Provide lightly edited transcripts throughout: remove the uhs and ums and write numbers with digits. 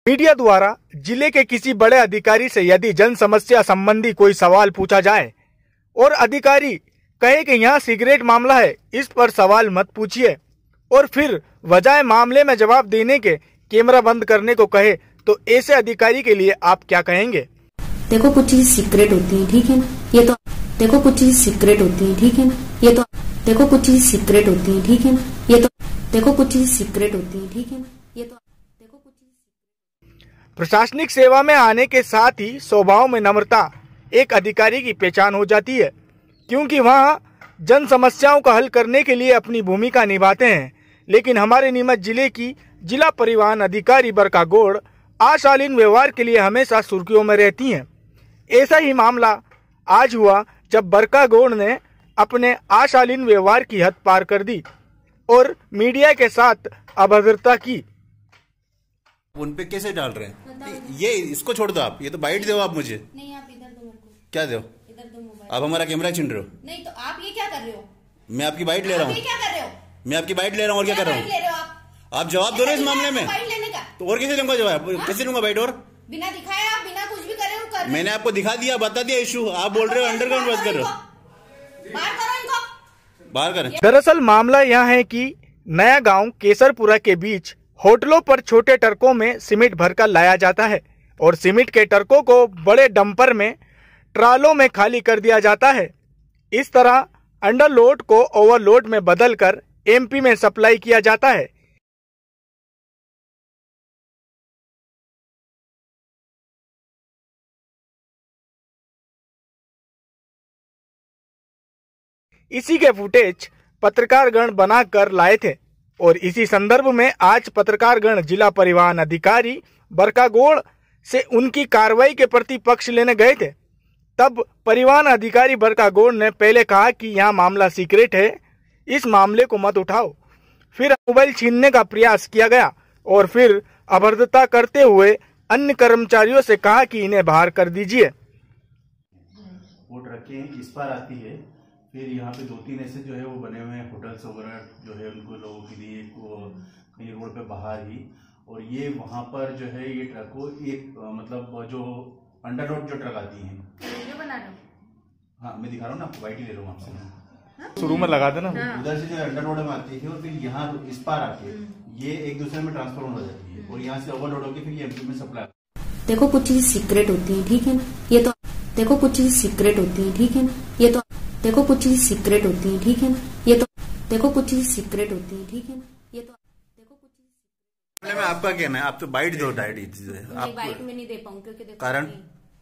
Media द्वारा जिले के किसी बड़े अधिकारी से यदि जन समस्या संबंधी कोई सवाल पूछा जाए और अधिकारी कहे कि यहाँ सिगरेट मामला है, इस पर सवाल मत पूछिए, और फिर वजाय मामले में जवाब देने के कैमरा बंद करने को कहे, तो ऐसे अधिकारी के लिए आप क्या कहेंगे? देखो कुछ चीज सीक्रेट होती है, ठीक है ना, ये तो देखो कुछ चीज सीक्रेट होती है, ठीक है ना, ये तो देखो कुछ चीज सीक्रेट होती है, ठीक है ना, ये तो देखो कुछ चीज सीक्रेट होती है, ठीक है ना, ये तो देखो कुछ चीज। प्रशासनिक सेवा में आने के साथ ही स्वभाव में नम्रता एक अधिकारी की पहचान हो जाती है, क्योंकि वहाँ जन समस्याओं का हल करने के लिए अपनी भूमिका निभाते हैं। लेकिन हमारे नीमच जिले की जिला परिवहन अधिकारी बरका गौड़ अशालीन व्यवहार के लिए हमेशा सुर्खियों में रहती हैं। ऐसा ही मामला आज हुआ जब बरका गौड़ ने अपने अशालीन व्यवहार की हद पार कर दी और मीडिया के साथ अभद्रता की। उन पे कैसे डाल रहे हैं? ये इसको छोड़ दो आप, ये तो बाइट दो आप मुझे। नहीं, आप इधर दो मेरे को। क्या दो? इधर दो मोबाइल। आप हमारा कैमरा छीन रहे हो? नहीं तो आप ये क्या कर रहे हो? मैं आपकी बाइट ले रहा हूँ। ये क्या कर रहे हो? मैं आपकी बाइट ले रहा हूँ और क्या कर रहा हूँ? आप जवाब दो रहे इस मामले में। बाइट लेने का तो और कैसे दूंगा जवाब? कैसे दूंगा बाइट? और बिना दिखाए आप बिना कुछ भी करे हो कर। मैंने आपको दिखा दिया, बता दिया इशू। आप बोल रहे हो अंडरग्राउंड बस कर रहे हो। बाहर करो इनको, बाहर करें। दरअसल मामला यह है कि नया गांव केसरपुरा के बीच होटलों पर छोटे ट्रकों में सीमेंट भरकर लाया जाता है और सीमेंट के ट्रकों को बड़े डंपर में ट्रालों में खाली कर दिया जाता है। इस तरह अंडरलोड को ओवरलोड में बदलकर एमपी में सप्लाई किया जाता है। इसी के फुटेज पत्रकारगण बनाकर लाए थे और इसी संदर्भ में आज पत्रकारगण जिला परिवहन अधिकारी बरका गौड़ से उनकी कार्रवाई के प्रति पक्ष लेने गए थे। तब परिवहन अधिकारी बरका गौड़ ने पहले कहा कि यह मामला सीक्रेट है, इस मामले को मत उठाओ। फिर मोबाइल छीनने का प्रयास किया गया और फिर अभद्रता करते हुए अन्य कर्मचारियों से कहा कि इन्हें बाहर कर दीजिए। वो ट्रकें इस पार आती है, फिर यहाँ पे 2-3 ऐसे जो है वो बने हुए हैं होटल्स वगैरह जो है उनको लोगों के लिए कहीं रोड पे बाहर ही, और ये वहाँ पर जो है ये ट्रक को एक मतलब जो अंडरलोड जो ट्रक आती हैं। वीडियो बना रहे हो? हाँ मैं दिखा रहा हूँ ना, आपको बाइट ही ले रहा हूँ आपसे। शुरू में लगा देना। उधर से जो अंडरलोड में आती है और फिर यहाँ इस पार आके ये एक दूसरे में ट्रांसफर हो जाती है और यहाँ से ओवरलोड होकर फिर ये एमपी में सप्लाई। देखो कुछ चीज सीक्रेट होती है, ठीक है ना, ये तो देखो कुछ चीज सीक्रेट होती है, ठीक है ना, ये तो देखो कुछ चीज सीक्रेट होती है, ठीक है ना, ये तो देखो कुछ चीज सीक्रेट होती है, ठीक है ना, ये तो देखो कुछ चीज। में आपका कहना है, आप तो बाइट दो डायरेक्ट। नहीं, बाइट में नहीं दे पाऊँ क्योंकि देखो कारण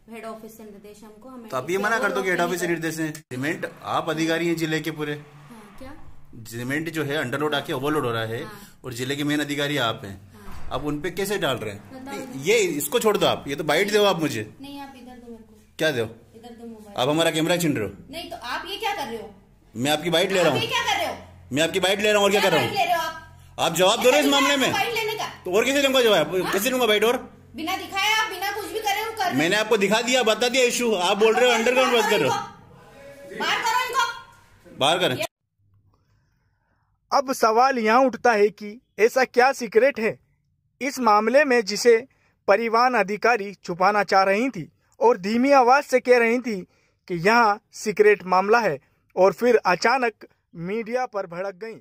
हेड ऑफिस से निर्देश हमको, हमें तो आप ये मना कर दो कि हेड ऑफिस से निर्देश है। सीमेंट आप अधिकारी हैं जिले के पूरे। हाँ, क्या सीमेंट जो है अंडरलोड आके ओवरलोड हो रहा है और जिले के मेन अधिकारी आप हैं। आप उन पे कैसे डाल रहे हैं? ये इसको छोड़ दो आप, ये तो बाइट दो आप मुझे। नहीं, आप इधर दो मेरे को। क्या दो? इधर दो मोबाइल। आप हमारा कैमरा छीन रहे हो? नहीं तो आप ये क्या कर रहे हो? मैं आपकी बाइट ले रहा हूँ। ये क्या कर रहे हो? मैं आपकी बाइट ले रहा हूँ और क्या कर रहा बाइट ले रहे हो हूँ? आप? आप जवाब दो रहे इस मामले में। बाइट लेने का तो और कैसे दूंगा जवाब? कैसे दूंगा बाइट? और बिना दिखाए आप बिना कुछ भी करे हो कर। मैंने आपको दिखा दिया, बता दिया इशू। आप बोल रहे हो अंडरग्राउंड बस कर रहे हो। बाहर करो इनको, बाहर करें। अब सवाल यहाँ उठता है कि ऐसा क्या सीक्रेट है इस मामले में जिसे परिवहन अधिकारी छुपाना चाह रही थी और धीमी आवाज से कह रही थी कि यहाँ सीक्रेट मामला है, और फिर अचानक मीडिया पर भड़क गई।